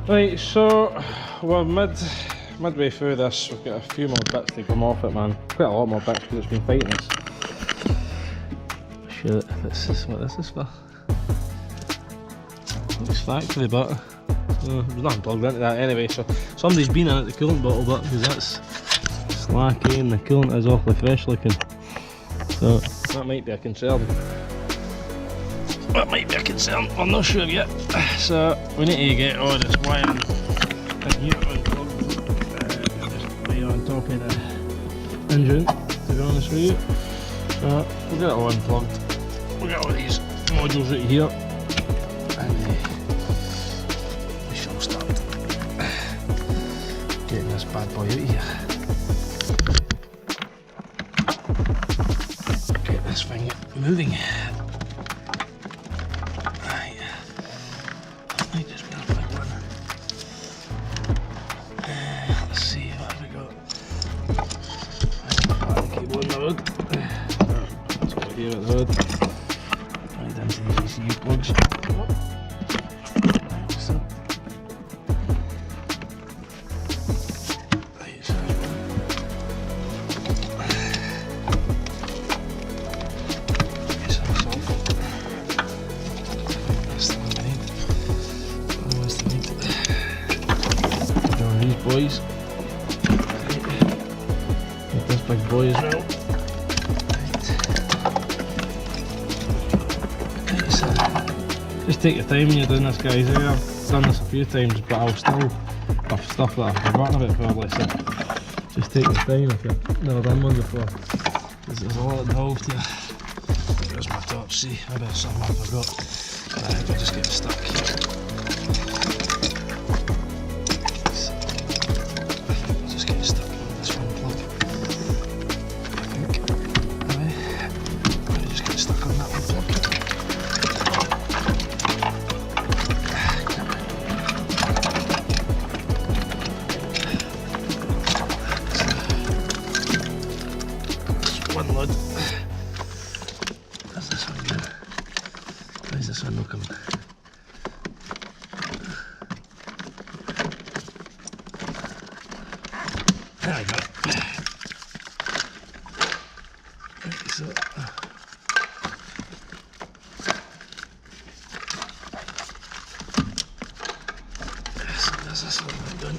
Right, so we're midway through this. We've got a few more bits to come off it, man. Quite a lot more bits because it's been fighting us. Sure, this is what this is for. Looks factory, but there's nothing plugged into that anyway. So somebody's been in at the coolant bottle, but because that's slacky and the coolant is awfully fresh looking, so that might be a concern. That might be a concern. I'm not sure yet. So we need to get all this wiring in here unplugged, just way on top of the engine, to be honest with you. So we'll get it all unplugged. We'll get all these modules right here, and we shall start getting this bad boy out here. Get this thing moving. Here at the hood, right into these ECU plugs. So, these boys. Get this big boy as well. Just take your time when you're doing this, guys. I've done this a few times, but I'll still have stuff that I've forgotten about probably, so just take your time if you've never done one before, because there's a lot involved here. There's my torch, see, I bet something I forgot. I think I'll just get stuck. I'll just get stuck on this one plug. I think. I'll just get stuck on that one plug. One load. How's this one going? How's this one looking? There we go. Right, so there's this one done.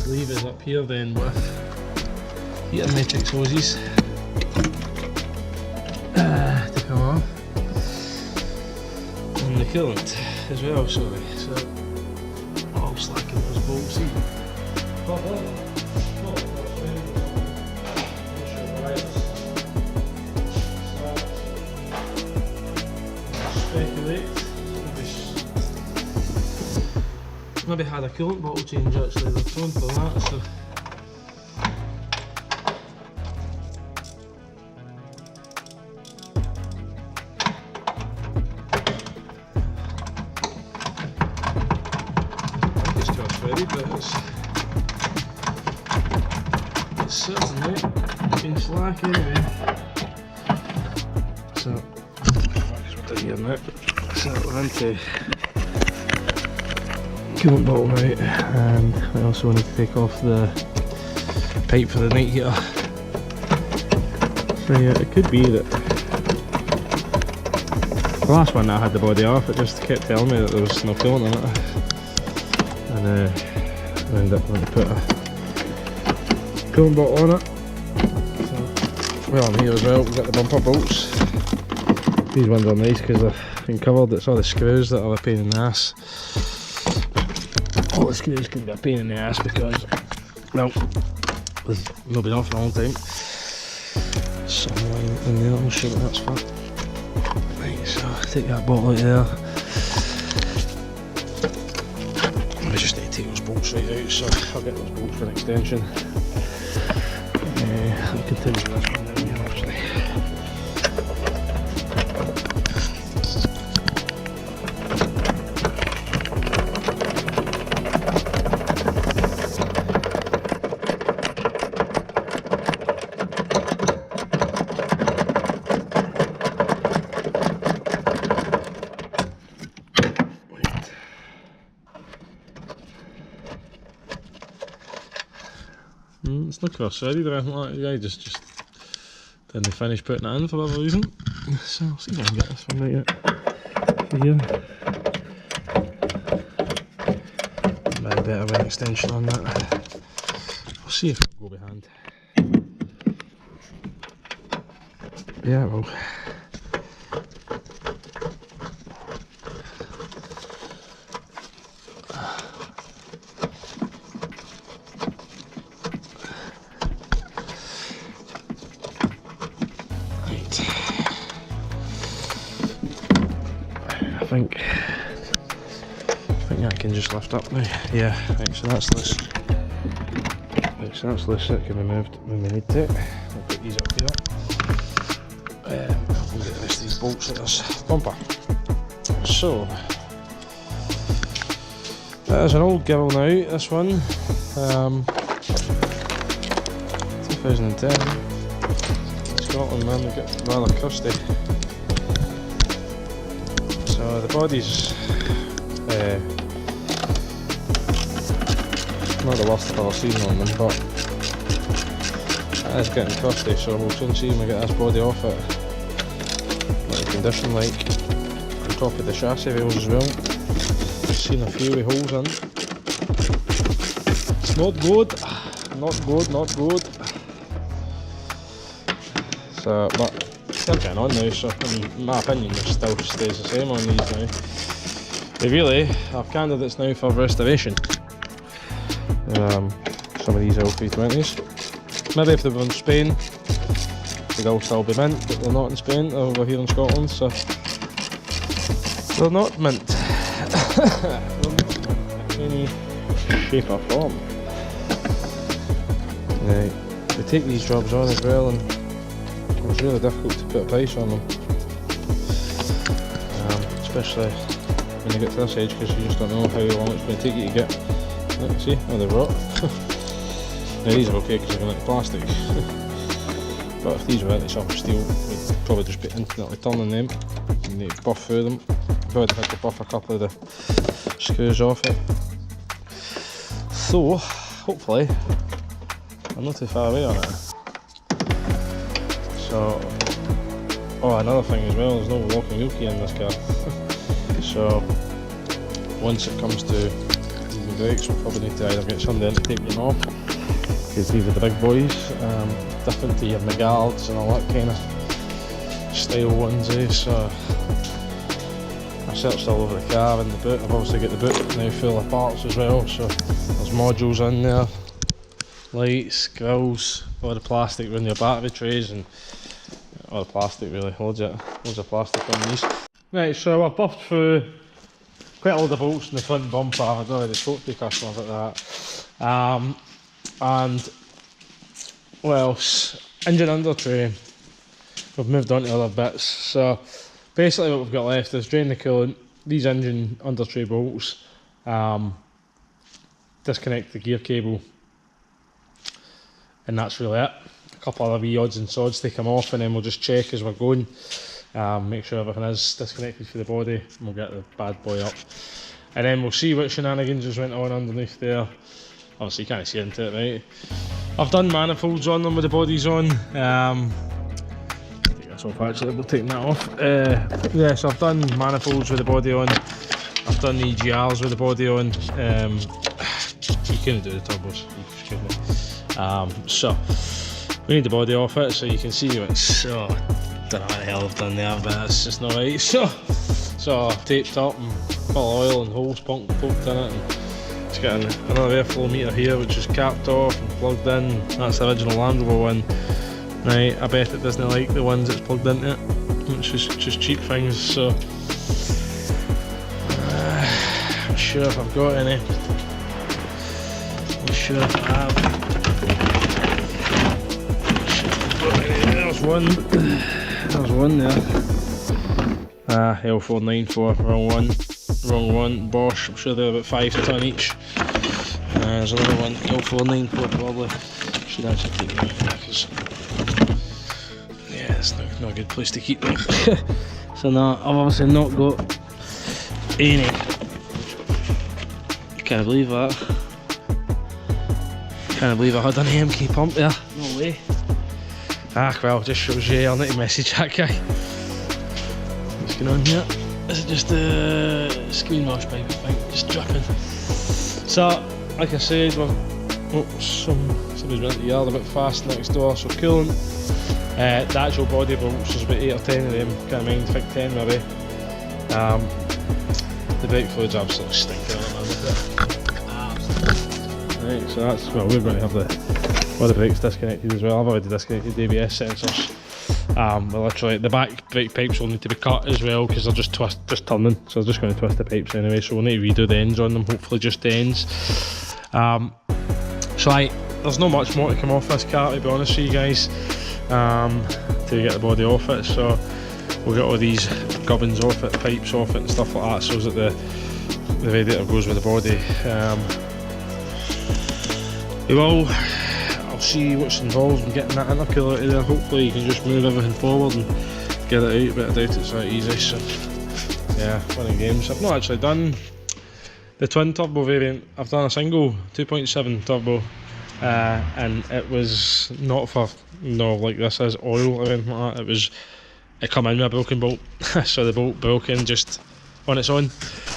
Levers up here then with heater matrix hoses to come off, and the coolant as well, sorry, so all slacking those bolts in. Maybe had a coolant bottle change actually, they're phone for that, so I think it's crash ready, but it's certainly been slack anyway. So we're down here now, so we're into coolant bottle now, and I also need to take off the pipe for the night heater. So yeah, it could be that the last one that I had the body off, it just kept telling me that there was no coolant in it, and I ended up going to put a coolant bottle on it. So, well, on here as well, we've got the bumper bolts. These ones are nice because they've been covered. It's all the screws that are a pain in the ass. All the screws can be a pain in the ass because, well, Because they'll be on for a long time. Some line in there, I'm sure that's fun. Right, so take that bottle out there. I just need to take those bolts right out, so I'll get those bolts for an extension. I'll continue this one down here actually. It's not cross-sided or anything like that, yeah, just didn't finish putting it in for whatever reason. So I'll see if I can get this one right out for here. Maybe a bit of an extension on that. I'll see if it'll go behind. Yeah, well. I think I can just lift up now. Yeah, right, so that's this. Right, so that's this. It can be moved when we need to. I'll put these up here. I'll get the rest of these bolts at this bumper. So there's an old girl now. This one, 2010. Scotland, man, they get rather crusty. So the body's not the worst I've ever seen on them, but it's getting crusty, so we'll soon see when we get this body off it. What the condition like. On top of the chassis rails as well. Seen a few with holes in. It's not good. Not good, not good. So, but still getting on now, so in my opinion it still stays the same on these now. They really have candidates now for restoration. Some of these L320s. Maybe if they were in Spain they'd all still be mint, but they're not in Spain, they're over here in Scotland, so they're not mint. They're not in any shape or form. Right, we take these jobs on as well, and it's really difficult to put a price on them, especially when you get to this age, because you just don't know how long it's going to take you to get. See, oh, they've rot. Now these are okay because they're going into plastic, but if these were into some steel, we'd probably just be infinitely turning them. You need to buff through them. Probably had to buff a couple of the screws off it. So, hopefully, I'm not too far away on it. So, oh, another thing as well, there's no locking wheel key in this car. So, once it comes to the brakes, we'll probably need to either get somebody in to take them off, because these are the big boys, different to your Megards and all that kind of style ones, eh? So, I searched all over the car and the boot. I've obviously got the boot now full of parts as well, so there's modules in there, lights, grills, all the plastic around your battery trays, and all the plastic really, loads of plastic on these. Right, so I've buffed through quite a lot of bolts in the front bumper. I've already spoke to the customer about that. And what else? Engine under tray. We've moved on to other bits. So basically what we've got left is drain the coolant, these engine under tray bolts, disconnect the gear cable, and that's really it. A couple of other wee odds and sods to come off, and then we'll just check as we're going, make sure everything is disconnected for the body, and we'll get the bad boy up. And then we'll see what shenanigans just went on underneath there. Obviously you can't see into it, right? I've done manifolds on them with the bodies on. Take this off actually, we'll take that off. Yeah, so I've done manifolds with the body on. I've done EGRs with the body on. You couldn't do the turbos, you just couldn't. So we need the body off it so you can see what's, oh, I don't know what the hell I've done there, but it's just not right. So taped up and full of oil and holes poked in it, and it's got another airflow meter here which is capped off. And plugged in. That's the original Land Rover one. Right, I bet it doesn't like the ones that's plugged into it, which is just cheap things, so I'm not sure if I've got any. I'm not sure if I have. There's one there. L494, wrong one, Bosch, I'm sure they're about 5 a ton each. There's another one, L494 probably. Should actually take them because yeah, it's not a good place to keep them. So no, I've obviously not got any. Can't believe that. Can't believe I had an AMK pump there, no way. Ah well, just shows you I'll need to message that guy. What's going on here? Is it just the screen wash pipe, I think, just dripping. So, like I said, somebody's went to the yard a bit fast next door, so coolant. The actual body bolts, there's about 8 or 10 of them, can't mind, I think 10 maybe. The brake fluid's absolutely stinking on it, man, look at it. Right, so that's, well, we're going to have all the brakes disconnected as well. I've already disconnected the ABS sensors. Well, literally, the back brake pipes will need to be cut as well because they're just turning, so I'm just going to twist the pipes anyway, so we'll need to redo the ends on them, hopefully just the ends. So there's not much more to come off this car, to be honest with you guys, to get the body off it, so we'll get all these gubbins off it, pipes off it and stuff like that, so that the radiator goes with the body. I'll see what's involved in getting that intercooler out of there. Hopefully you can just move everything forward and get it out, but I doubt it's that easy, so yeah, fun and games. I've not actually done the twin turbo variant, I've done a single 2.7 turbo, and it was not for, like this is oil or anything like that, it come in with a broken bolt, so the bolt broke in just on its own.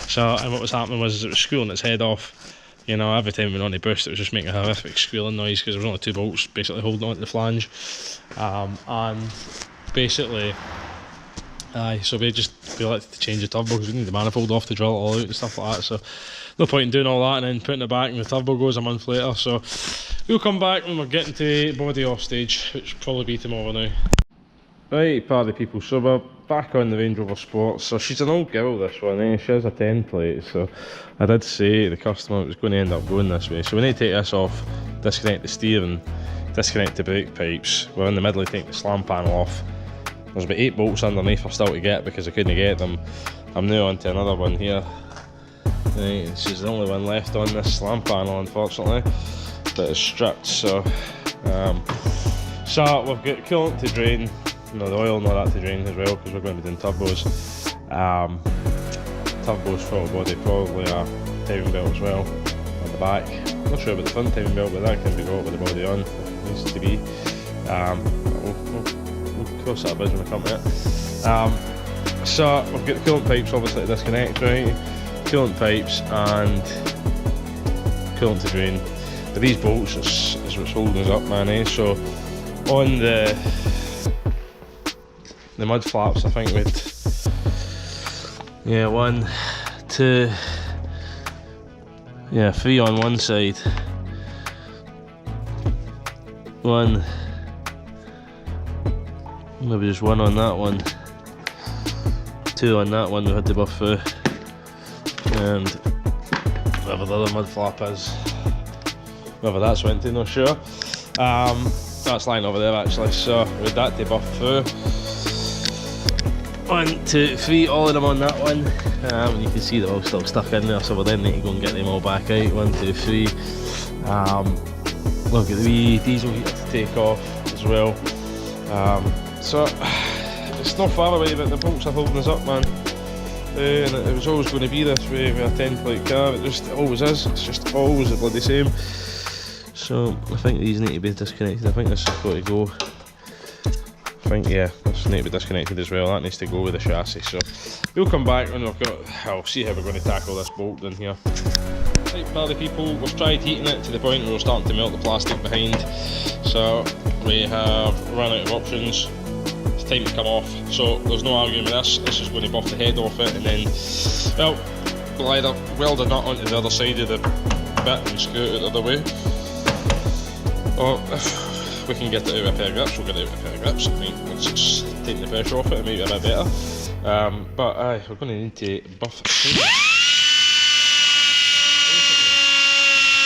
So, and what was happening was it was screwing its head off. You know, every time we went on the boost it was just making a horrific squealing noise because there was only 2 bolts basically holding on to the flange. And basically, so we elected to change the turbo because we need the manifold off to drill it all out and stuff like that. So no point in doing all that and then putting it back and the turbo goes a month later. So we'll come back when we're getting to body off stage, which will probably be tomorrow now. Right, party people, so we're back on the Range Rover Sport. So she's an old girl, this one, eh? She has a 10 plate, so I did say to the customer it was going to end up going this way. So we need to take this off, disconnect the steering, disconnect the brake pipes. We're in the middle of taking the slam panel off. There's about 8 bolts underneath for still to get because I couldn't get them. I'm now onto another one here. Right, this is the only one left on this slam panel, unfortunately, that is stripped. So we've got coolant to drain. No, the oil, not that to drain as well because we're going to be doing turbos. Turbos, throttle body, probably a timing belt as well at the back. I'm not sure about the front timing belt, but that can be brought with the body on if it needs to be. We'll cross that bridge when we come to it. So we've got the coolant pipes obviously to disconnect, right? Coolant pipes and coolant to drain. But these bolts is what's holding us up, man, eh? So on the mud flaps, I think with 1, 2, 3 on one side, 1, maybe just 1 on that one, 2 on that one we had to buff through, and wherever the other mud flap is, wherever that's went to, not sure. That's lying over there actually, so with that to buff through. 1, 2, 3, all of them on that one. And you can see they're all still stuck in there, so we'll then need to go and get them all back out. 1, 2, 3. We've got the wee diesel heater to take off as well. So it's not far away, but the bolts are holding us up, man. And it was always going to be this way with a 10 plate car. It always is. It's just always the bloody same. So I think these need to be disconnected. I think this has got to go. I think, yeah, this needs to be disconnected as well. That needs to go with the chassis. So we'll come back and I'll see how we're going to tackle this bolt in here. Right, party people, we've tried heating it to the point where we're starting to melt the plastic behind. So we have run out of options. It's time to come off. So there's no arguing with this. This is going to buff the head off it, and then, well, we'll either weld a nut onto the other side of the bit and screw it the other way. or if we can get it out of a pair of grips, we'll get it out of a pair of grips. I think once it's taking the pressure off it, it might be a bit better. But we're going to need to buff it.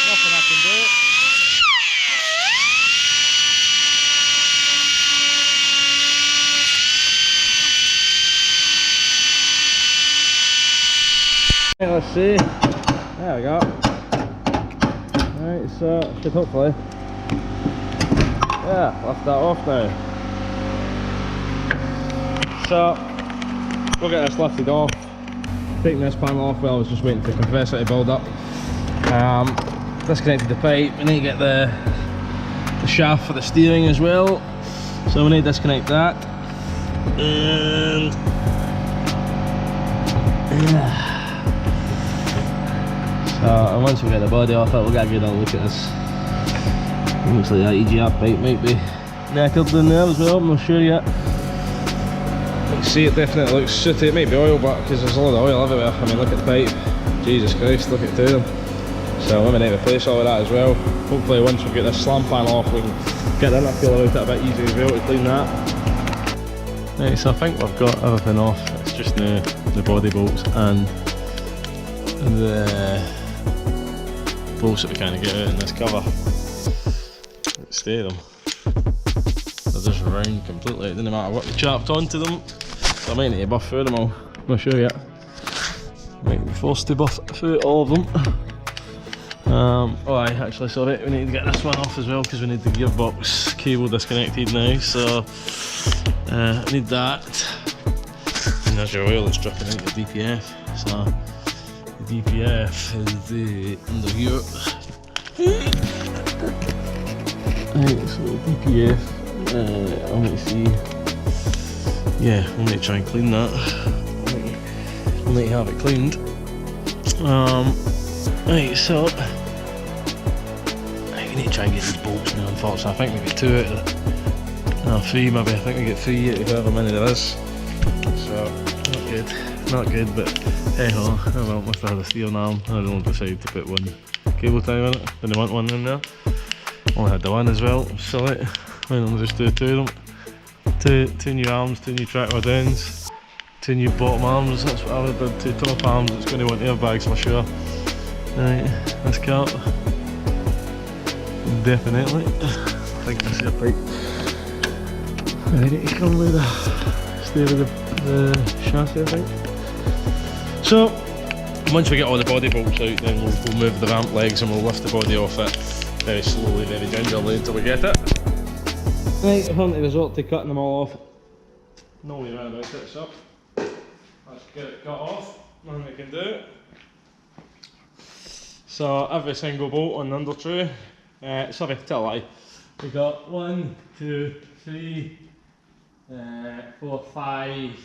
Nothing I can do. Right, let's see. There we go. Right, so should hopefully, yeah, lift that off now. So we'll get this lifted off. Taking this panel off, well, I was just waiting for the compressor to build up. Disconnected the pipe. We need to get the shaft for the steering as well. So we need to disconnect that. And yeah. So once we get the body off it, we'll get a good look at this. Looks like that EGR pipe might be knackered in there as well, I'm not sure yet. You see, it definitely looks sooty. It might be oil, but because there's a lot of oil everywhere. I mean, look at the pipe. Jesus Christ, look at two of them. So we might need to replace all of that as well. Hopefully once we get this slam panel off, we can get the intercooler out a bit easier as well to clean that. Right, so I think we've got everything off. It's just the body bolts and the bolts that we kind of get out in this cover. Stay them. They're just round completely. It doesn't matter what we chopped onto them. So I might need to buff through them all. I'm not sure yet. Might be forced to buff through all of them. Oh aye, actually sorry, we need to get this one off as well because we need the gearbox cable disconnected now. So I need that. And there's your oil that's dripping out the DPF. So the DPF is under here. Right, so DPF, I want to see, yeah, we'll need to try and clean that. We'll need to have it cleaned. Right, so we need to try and get these bolts now, unfortunately. I think we get 2 out of it. No, 3 maybe. I think we get 3 out of however many there is. So, not good, but hey ho, I don't know, must have had a steering arm. I don't decide to put one cable tie in it. Didn't want one in there. Only had the one as well, silly. Why don't I just do 2 of them? Two new arms, 2 new tractor downs, 2 new bottom arms. That's what I would have done. 2 top arms. It's going to want airbags for sure. Right, this car. Definitely. I think this is a pipe. Ready to come with the stay with the chassis, I think. So once we get all the body bolts out, then we'll move the ramp legs and we'll lift the body off it very slowly, very gingerly until we get it. Right, we've come to resort to cutting them all off. No way around about it, so let's get it cut off. Nothing we can do. So every single bolt on the under tray, sorry, tell a lie. We got 1, 2, 3, 4, 5.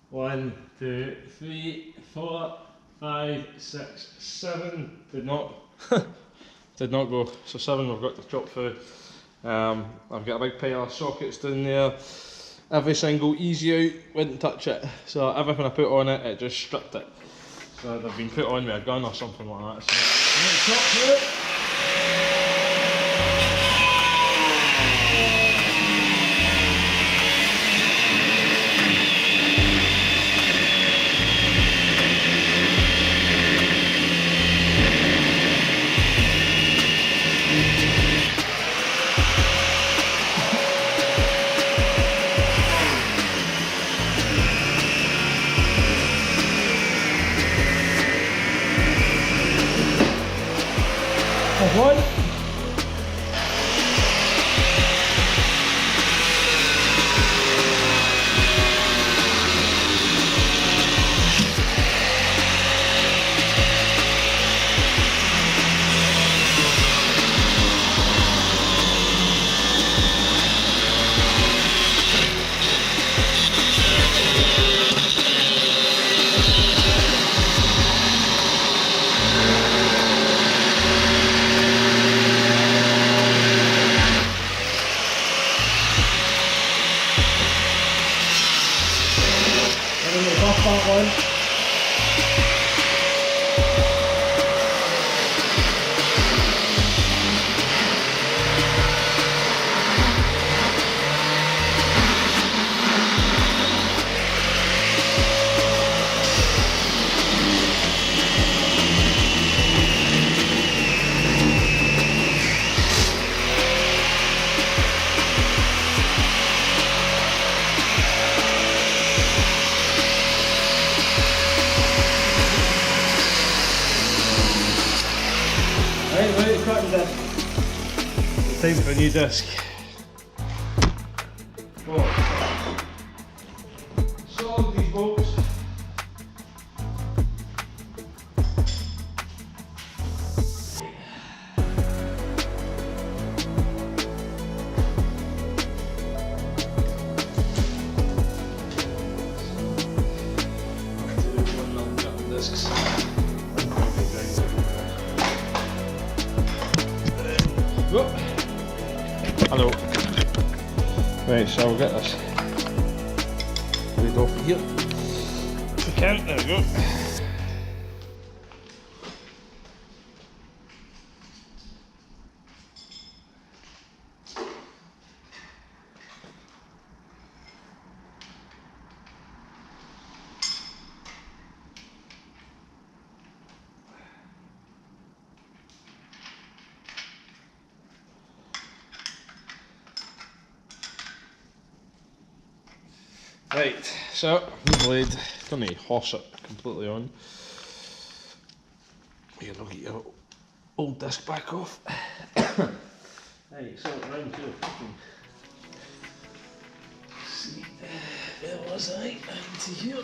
1, 2, 3, 4, 5, 6, 7. Did not go. So 7 we've got to chop through. I've got a big pile of sockets down there. Every single easy out, wouldn't touch it. So everything I put on it, it just stripped it. So they've been put on with a gun or something like that. So I'm going to chop through it. One. One. Time for a new disc. Oh. Solid these bolts. Hello. Right, so we'll get this lid off here. If we can, there we go. Right, so the blade, going to horse it completely on. Here, look at your old disc back off. Right, so round to see, where was I? Into here.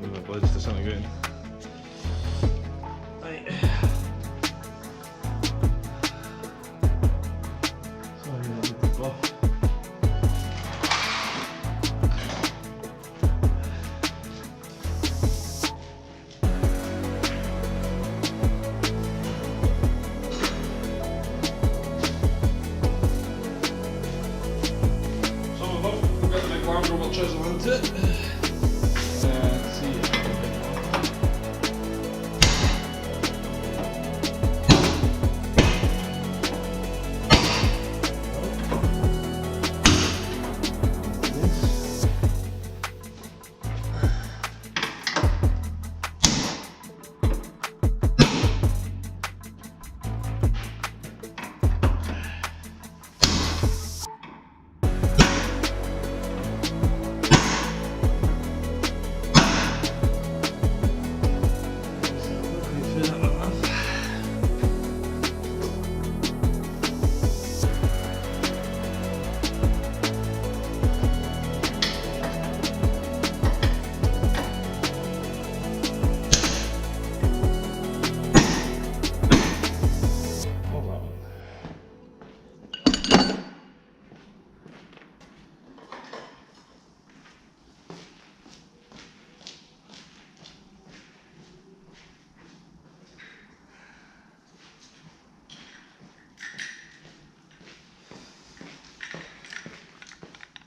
The blade's to something good. Right. So I'm going to let it go. We've got the big landrover chisel into it. Let's see it.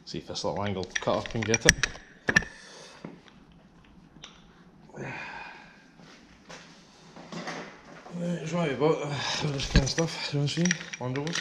See if this little angle cutter can get it. It's right about this kind of stuff, to be honest with you, Land Rovers.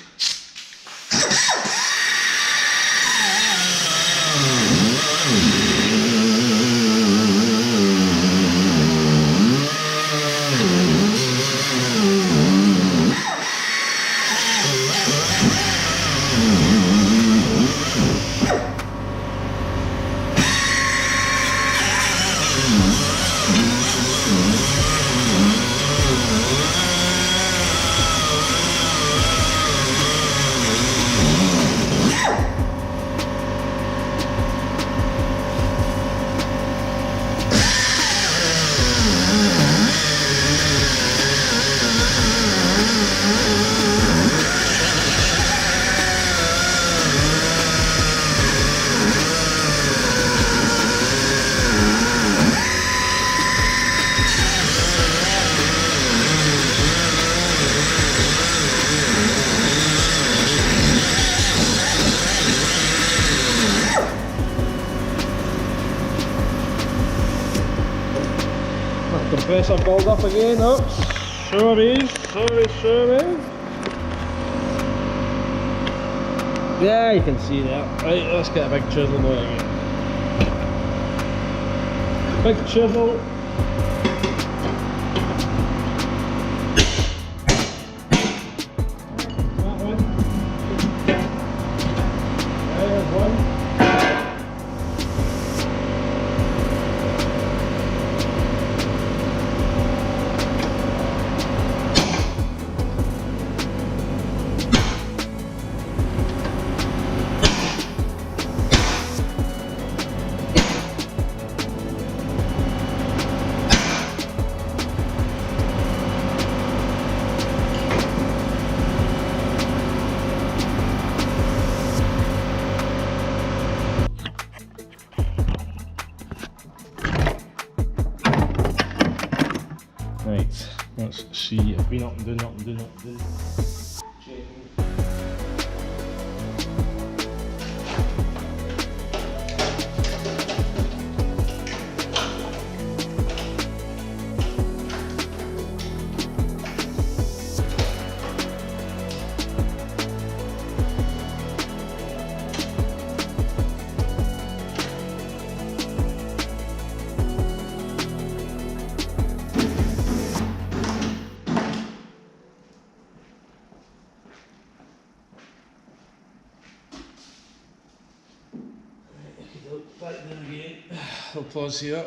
pressure build up again. Oh, sure is, sure is. Yeah, you can see that. Right, let's get a big chisel on it again. Big chisel. That one. There's one. Right, let's see. I've been up and down, up and down, up and down. Checking. Back there again. I'll pause here.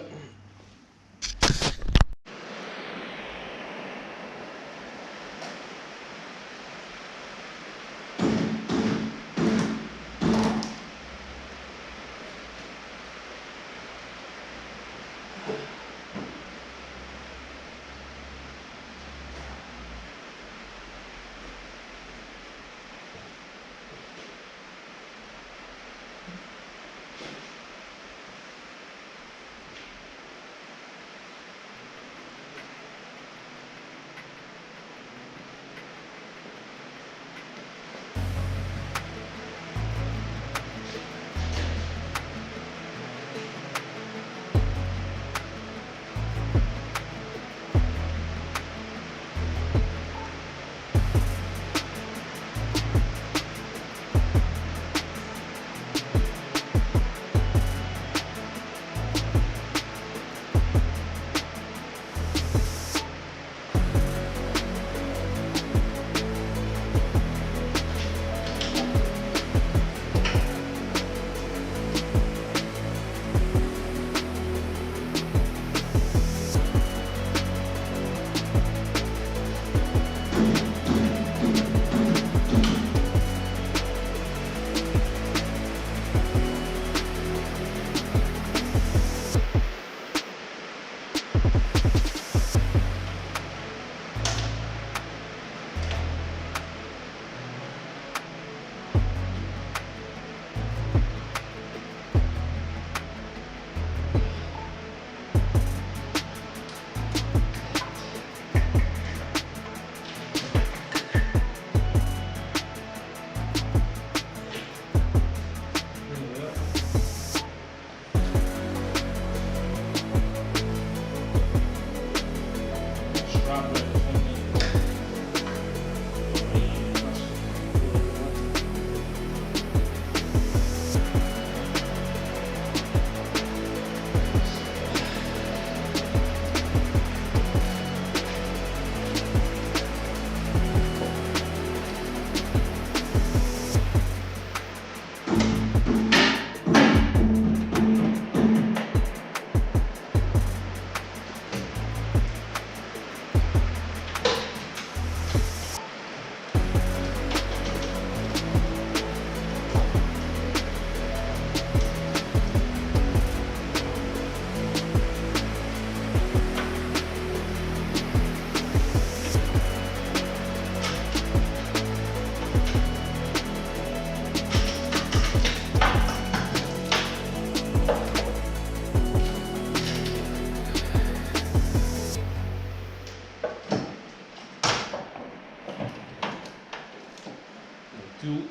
Two.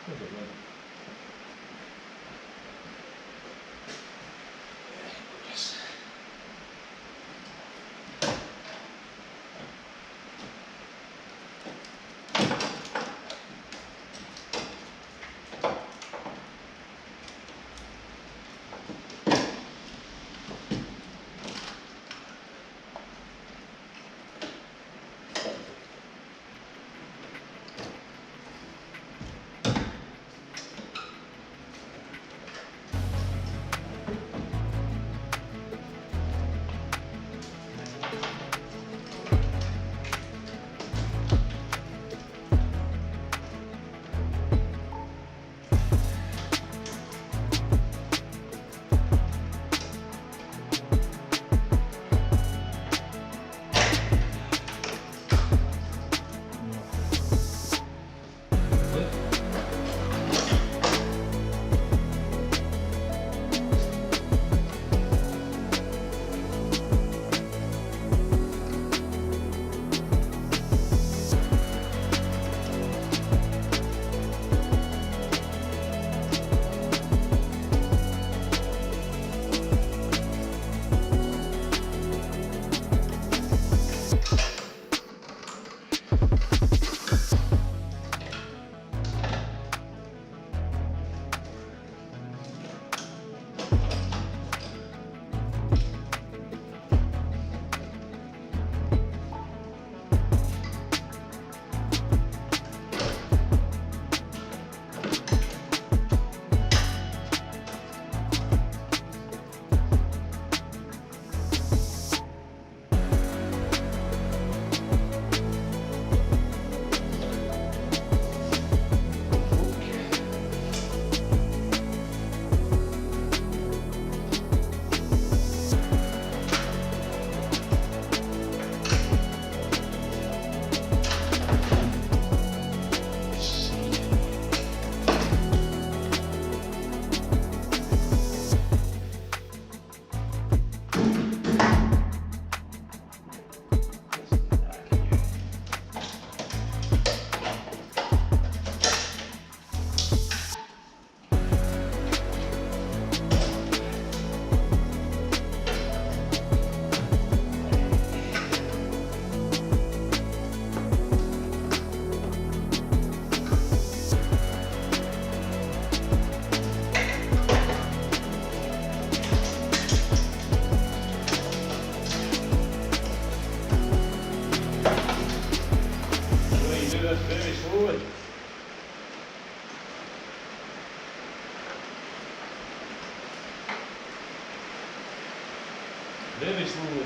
Where's it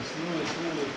slowly.